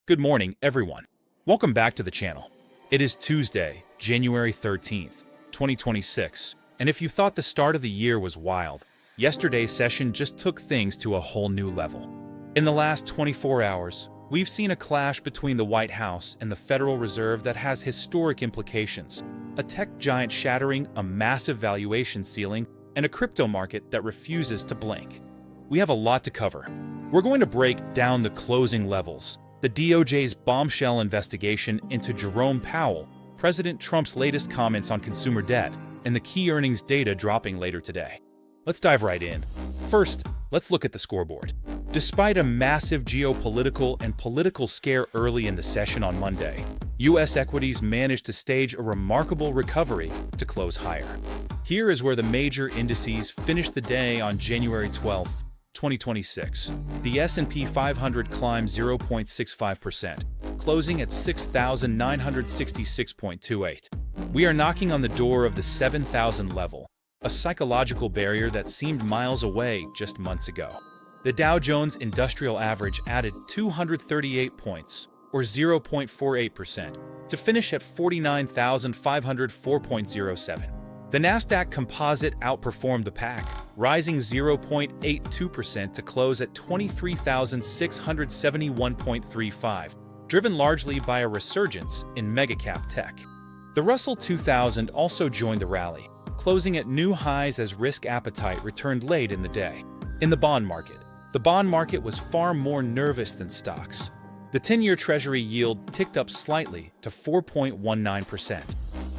Good morning, everyone. Welcome back to the channel. It is Tuesday, January 13th, 2026, and if you thought the start of the year was wild, yesterday's session just took things to a whole new level. In the last 24 hours, we've seen a clash between the White House and the Federal Reserve that has historic implications, a tech giant shattering a massive valuation ceiling, and a crypto market that refuses to blink. We have a lot to cover. We're going to break down the closing levels, the DOJ's bombshell investigation into Jerome Powell, President Trump's latest comments on consumer debt, and the key earnings data dropping later today. Let's dive right in. First, let's look at the scoreboard. Despite a massive geopolitical and political scare early in the session on Monday, U.S. equities managed to stage a remarkable recovery to close higher. Here is where the major indices finished the day on January 12th, 2026. The S&P 500 climbed 0.65%, closing at 6,966.28. We are knocking on the door of the 7,000 level, a psychological barrier that seemed miles away just months ago. The Dow Jones Industrial Average added 238 points, or 0.48%, to finish at 49,504.07. The Nasdaq Composite outperformed the pack, rising 0.82% to close at 23,671.35, driven largely by a resurgence in mega-cap tech. The Russell 2000 also joined the rally, closing at new highs as risk appetite returned late in the day. In the bond market was far more nervous than stocks. The 10-year Treasury yield ticked up slightly to 4.19%.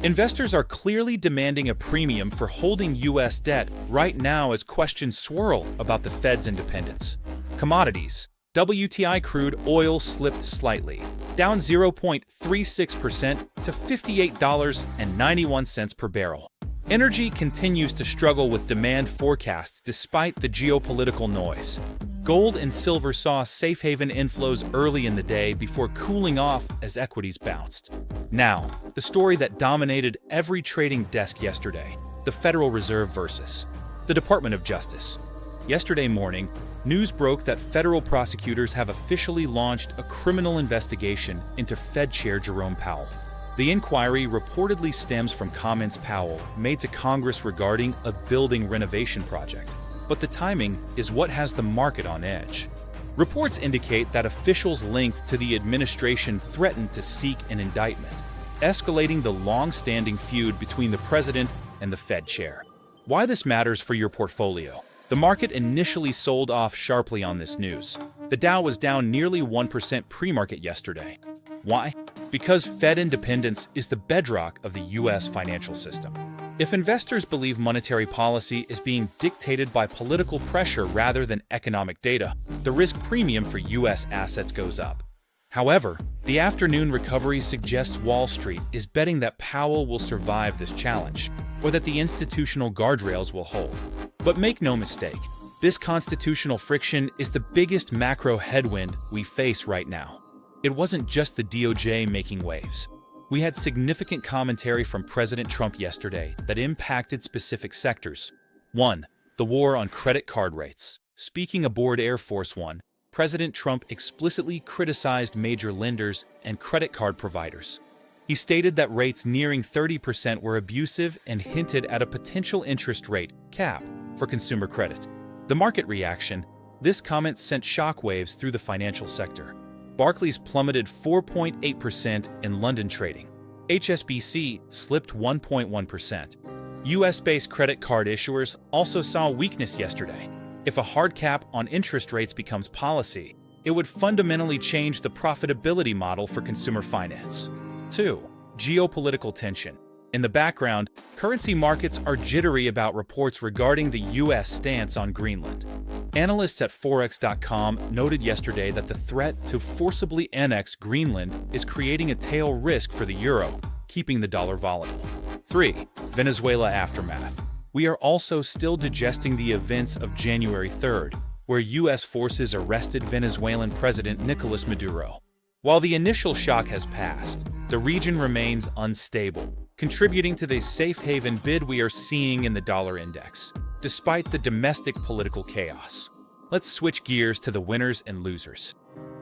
Investors are clearly demanding a premium for holding U.S. debt right now as questions swirl about the Fed's independence. Commodities. WTI crude oil slipped slightly, down 0.36% to $58.91 per barrel. Energy continues to struggle with demand forecasts despite the geopolitical noise. Gold and silver saw safe haven inflows early in the day before cooling off as equities bounced. Now, the story that dominated every trading desk yesterday, the Federal Reserve versus the Department of Justice. Yesterday morning, news broke that federal prosecutors have officially launched a criminal investigation into Fed Chair Jerome Powell. The inquiry reportedly stems from comments Powell made to Congress regarding a building renovation project, but the timing is what has the market on edge. Reports indicate that officials linked to the administration threatened to seek an indictment, escalating the long-standing feud between the president and the Fed chair. Why this matters for your portfolio? The market initially sold off sharply on this news. The Dow was down nearly 1% pre-market yesterday. Why? Because Fed independence is the bedrock of the U.S. financial system. If investors believe monetary policy is being dictated by political pressure rather than economic data, the risk premium for U.S. assets goes up. However, the afternoon recovery suggests Wall Street is betting that Powell will survive this challenge, or that the institutional guardrails will hold. But make no mistake, this constitutional friction is the biggest macro headwind we face right now. It wasn't just the DOJ making waves. We had significant commentary from President Trump yesterday that impacted specific sectors. 1. The war on credit card rates. Speaking aboard Air Force One, President Trump explicitly criticized major lenders and credit card providers. He stated that rates nearing 30% were abusive and hinted at a potential interest rate cap for consumer credit. The market reaction. This comment sent shockwaves through the financial sector. Barclays plummeted 4.8% in London trading. HSBC slipped 1.1%. US-based credit card issuers also saw weakness yesterday. If a hard cap on interest rates becomes policy, it would fundamentally change the profitability model for consumer finance. 2. Geopolitical tension. In the background, currency markets are jittery about reports regarding the U.S. stance on Greenland. Analysts at Forex.com noted yesterday that the threat to forcibly annex Greenland is creating a tail risk for the euro, keeping the dollar volatile. 3. Venezuela aftermath. We are also still digesting the events of January 3rd, where U.S. forces arrested Venezuelan President Nicolas Maduro. While the initial shock has passed, the region remains unstable, contributing to the safe haven bid we are seeing in the dollar index, despite the domestic political chaos. Let's switch gears to the winners and losers.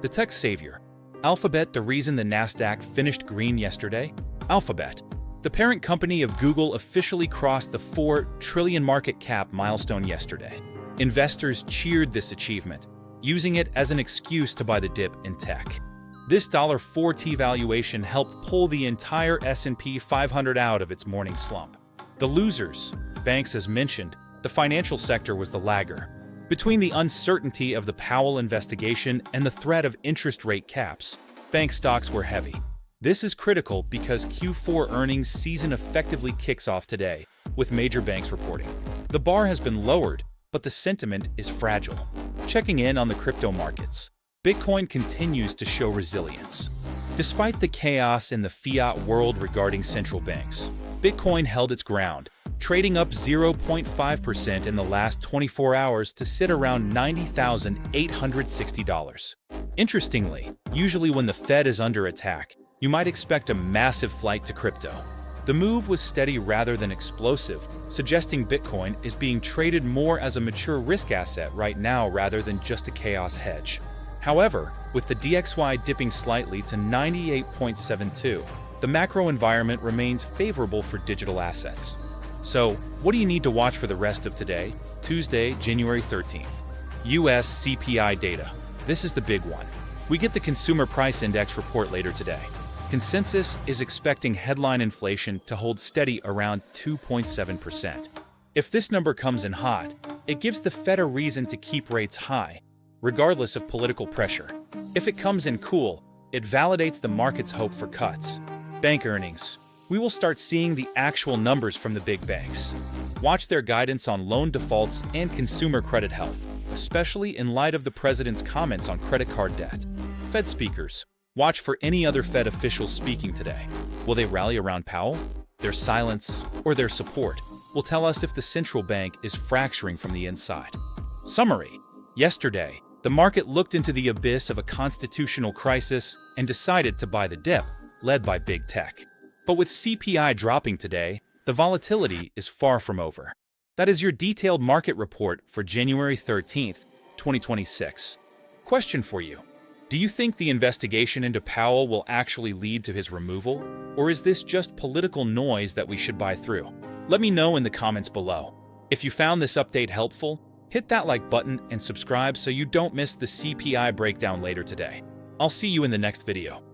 The tech savior. Alphabet, the reason the Nasdaq finished green yesterday? Alphabet, the parent company of Google, officially crossed the $4 trillion market cap milestone yesterday. Investors cheered this achievement, using it as an excuse to buy the dip in tech. This $4T valuation helped pull the entire S&P 500 out of its morning slump. The losers, banks as mentioned, the financial sector was the lagger. Between the uncertainty of the Powell investigation and the threat of interest rate caps, bank stocks were heavy. This is critical because Q4 earnings season effectively kicks off today, with major banks reporting. The bar has been lowered, but the sentiment is fragile. Checking in on the crypto markets, Bitcoin continues to show resilience. Despite the chaos in the fiat world regarding central banks, Bitcoin held its ground, trading up 0.5% in the last 24 hours to sit around $90,860. Interestingly, usually when the Fed is under attack, you might expect a massive flight to crypto. The move was steady rather than explosive, suggesting Bitcoin is being traded more as a mature risk asset right now rather than just a chaos hedge. However, with the DXY dipping slightly to 98.72, the macro environment remains favorable for digital assets. So, what do you need to watch for the rest of today, Tuesday, January 13th? US CPI data. This is the big one. We get the Consumer Price Index report later today. Consensus is expecting headline inflation to hold steady around 2.7%. If this number comes in hot, it gives the Fed a reason to keep rates high, regardless of political pressure. If it comes in cool, it validates the market's hope for cuts. Bank earnings. We will start seeing the actual numbers from the big banks. Watch their guidance on loan defaults and consumer credit health, especially in light of the president's comments on credit card debt. Fed speakers. Watch for any other Fed officials speaking today. Will they rally around Powell? Their silence or their support will tell us if the central bank is fracturing from the inside. Summary. Yesterday, the market looked into the abyss of a constitutional crisis and decided to buy the dip, led by big tech. But with CPI dropping today, the volatility is far from over. That is your detailed market report for January 13th, 2026. Question for you. Do you think the investigation into Powell will actually lead to his removal, or is this just political noise that we should buy through? Let me know in the comments below. If you found this update helpful, hit that like button and subscribe so you don't miss the CPI breakdown later today. I'll see you in the next video.